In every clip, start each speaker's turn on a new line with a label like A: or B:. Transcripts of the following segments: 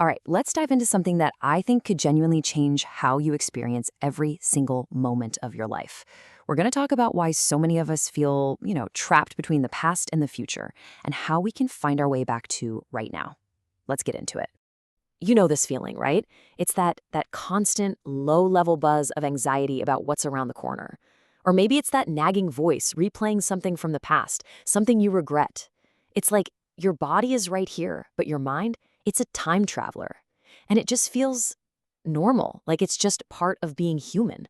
A: All right, let's dive into something that I think could genuinely change how you experience every single moment of your life. We're going to talk about why so many of us feel, trapped between the past and the future, and how we can find our way back to right now. Let's get into it. You know this feeling, right? It's that constant low-level buzz of anxiety about what's around the corner. Or maybe it's that nagging voice replaying something from the past, something you regret. It's like your body is right here, but your mind, it's a time traveler. And it just feels normal, like it's just part of being human.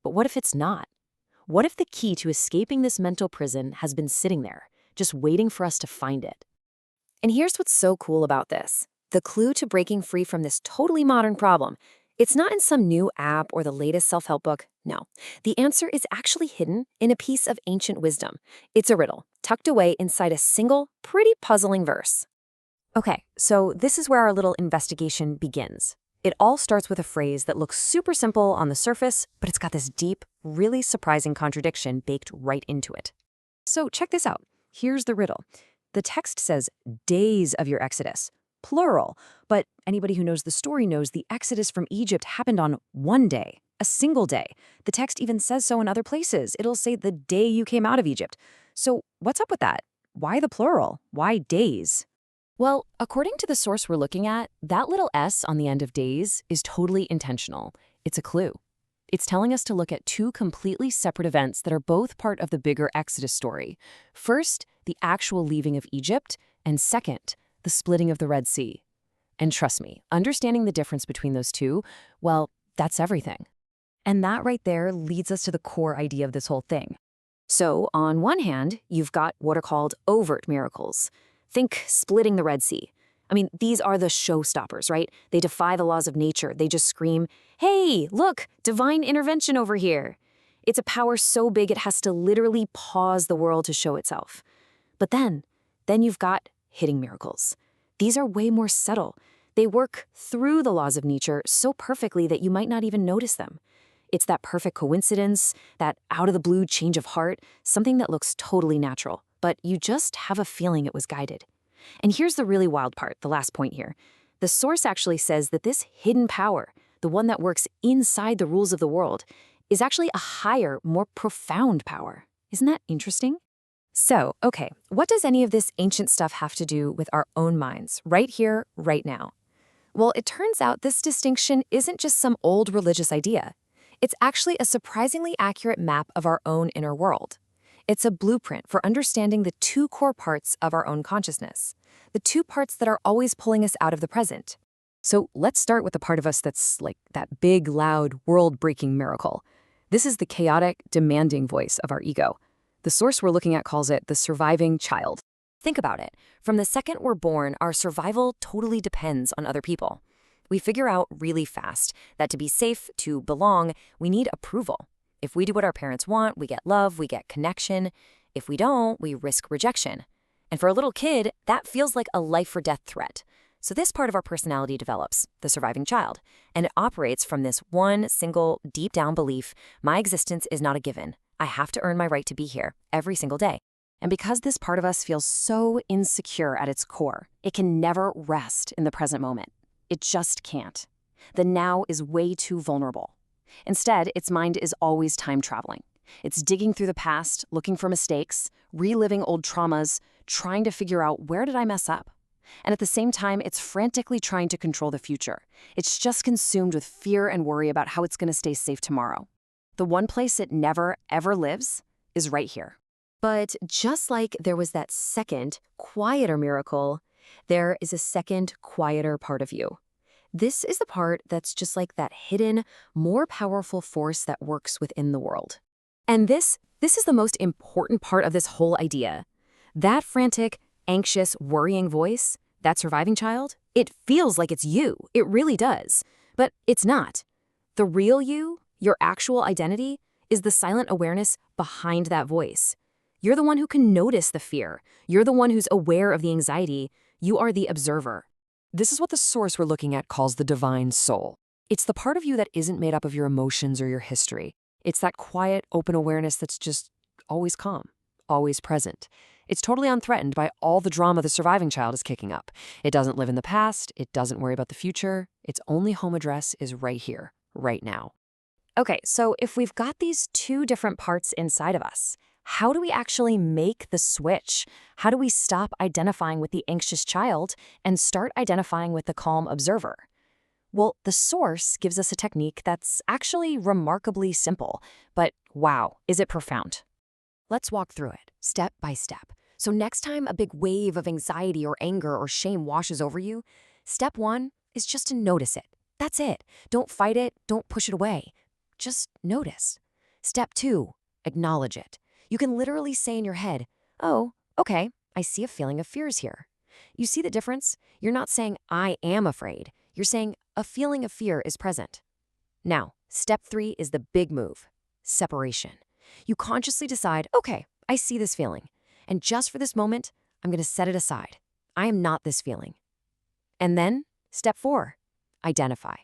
A: But what if it's not? What if the key to escaping this mental prison has been sitting there, just waiting for us to find it? And here's what's so cool about this. The clue to breaking free from this totally modern problem. It's not in some new app or the latest self-help book. No. The answer is actually hidden in a piece of ancient wisdom. It's a riddle, tucked away inside a single, pretty puzzling verse. Okay, so this is where our little investigation begins. It all starts with a phrase that looks super simple on the surface, but it's got this deep, really surprising contradiction baked right into it. So check this out. Here's the riddle. The text says, days of your exodus, plural, but anybody who knows the story knows the exodus from Egypt happened on one day, a single day. The text even says so in other places. It'll say the day you came out of Egypt. So what's up with that? Why the plural? Why days? Well, according to the source we're looking at, that little s on the end of days is totally intentional. It's a clue. It's telling us to look at two completely separate events that are both part of the bigger Exodus story. First, the actual leaving of Egypt, and second, the splitting of the Red Sea. And trust me, understanding the difference between those two, well, that's everything. And that right there leads us to the core idea of this whole thing. So, on one hand, you've got what are called overt miracles. Think splitting the Red Sea. I mean, these are the showstoppers, right? They defy the laws of nature. They just scream, hey, look, divine intervention over here. It's a power so big it has to literally pause the world to show itself. But then you've got hitting miracles. These are way more subtle. They work through the laws of nature so perfectly that you might not even notice them. It's that perfect coincidence, that out-of-the-blue change of heart, something that looks totally natural, but you just have a feeling it was guided. And here's the really wild part, the last point here. The source actually says that this hidden power, the one that works inside the rules of the world, is actually a higher, more profound power. Isn't that interesting? So, okay, what does any of this ancient stuff have to do with our own minds, right here, right now? Well, it turns out this distinction isn't just some old religious idea. It's actually a surprisingly accurate map of our own inner world. It's a blueprint for understanding the two core parts of our own consciousness, the two parts that are always pulling us out of the present. So let's start with the part of us that's like that big, loud, world-breaking miracle. This is the chaotic, demanding voice of our ego. The source we're looking at calls it the surviving child. Think about it. From the second we're born, our survival totally depends on other people. We figure out really fast that to be safe, to belong, we need approval. If we do what our parents want, we get love, we get connection. If we don't, we risk rejection. And for a little kid, that feels like a life-or-death threat. So this part of our personality develops, the surviving child, and it operates from this one single deep-down belief: my existence is not a given. I have to earn my right to be here every single day. And because this part of us feels so insecure at its core, it can never rest in the present moment. It just can't. The now is way too vulnerable. Instead, its mind is always time traveling. It's digging through the past, looking for mistakes, reliving old traumas, trying to figure out, where did I mess up? And at the same time, it's frantically trying to control the future. It's just consumed with fear and worry about how it's going to stay safe tomorrow. The one place it never, ever lives is right here. But just like there was that second, quieter miracle, there is a second, quieter part of you. This is the part that's just like that hidden, more powerful force that works within the world. And this is the most important part of this whole idea. That frantic, anxious, worrying voice, that surviving child, it feels like it's you. It really does. But it's not. The real you, your actual identity, is the silent awareness behind that voice. You're the one who can notice the fear. You're the one who's aware of the anxiety. You are the observer. This is what the source we're looking at calls the divine soul. It's the part of you that isn't made up of your emotions or your history. It's that quiet, open awareness that's just always calm, always present. It's totally unthreatened by all the drama the surviving child is kicking up. It doesn't live in the past. It doesn't worry about the future. Its only home address is right here, right now. Okay, so if we've got these two different parts inside of us, how do we actually make the switch? How do we stop identifying with the anxious child and start identifying with the calm observer? Well, the source gives us a technique that's actually remarkably simple, but wow, is it profound? Let's walk through it, step by step. So next time a big wave of anxiety or anger or shame washes over you, step one is just to notice it. That's it. Don't fight it, don't push it away. Just notice. Step two, acknowledge it. You can literally say in your head, oh, okay, I see a feeling of fears here. You see the difference? You're not saying, I am afraid. You're saying, a feeling of fear is present. Now, step three is the big move, separation. You consciously decide, okay, I see this feeling. And just for this moment, I'm going to set it aside. I am not this feeling. And then, step four, identify.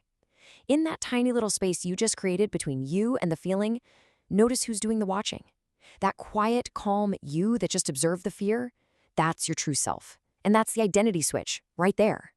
A: In that tiny little space you just created between you and the feeling, notice who's doing the watching. That quiet, calm you that just observed the fear, that's your true self. And that's the identity switch right there.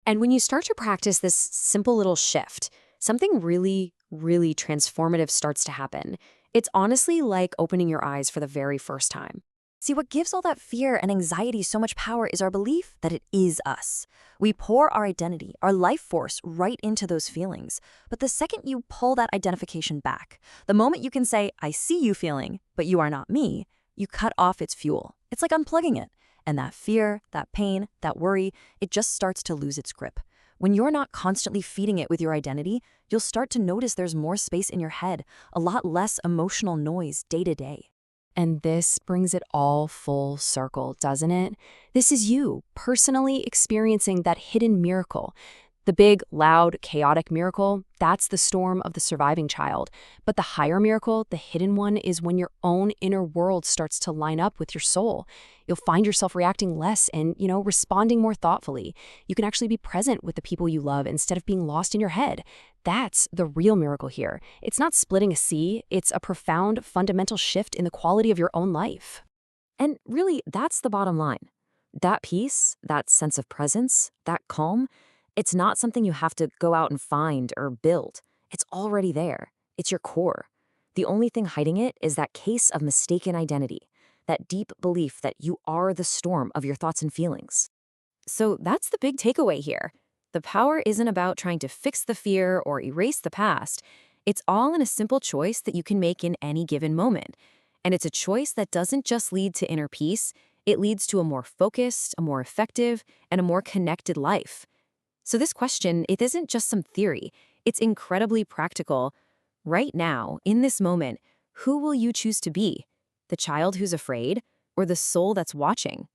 A: And when you start to practice this simple little shift, something really, really transformative starts to happen. It's honestly like opening your eyes for the very first time. See, what gives all that fear and anxiety so much power is our belief that it is us. We pour our identity, our life force, right into those feelings. But the second you pull that identification back, the moment you can say, I see you feeling, but you are not me, you cut off its fuel. It's like unplugging it. And that fear, that pain, that worry, it just starts to lose its grip. When you're not constantly feeding it with your identity, you'll start to notice there's more space in your head, a lot less emotional noise day to day. And this brings it all full circle, doesn't it? This is you personally experiencing that hidden miracle. The big, loud, chaotic miracle, that's the storm of the surviving child. But the higher miracle, the hidden one, is when your own inner world starts to line up with your soul. You'll find yourself reacting less and, responding more thoughtfully. You can actually be present with the people you love instead of being lost in your head. That's the real miracle here. It's not splitting a sea, it's a profound, fundamental shift in the quality of your own life. And really, that's the bottom line. That peace, that sense of presence, that calm, it's not something you have to go out and find or build. It's already there. It's your core. The only thing hiding it is that case of mistaken identity, that deep belief that you are the storm of your thoughts and feelings. So that's the big takeaway here. The power isn't about trying to fix the fear or erase the past. It's all in a simple choice that you can make in any given moment. And it's a choice that doesn't just lead to inner peace, it leads to a more focused, a more effective, and a more connected life. So this question, it isn't just some theory. It's incredibly practical. Right now, in this moment, who will you choose to be? The child who's afraid or the soul that's watching?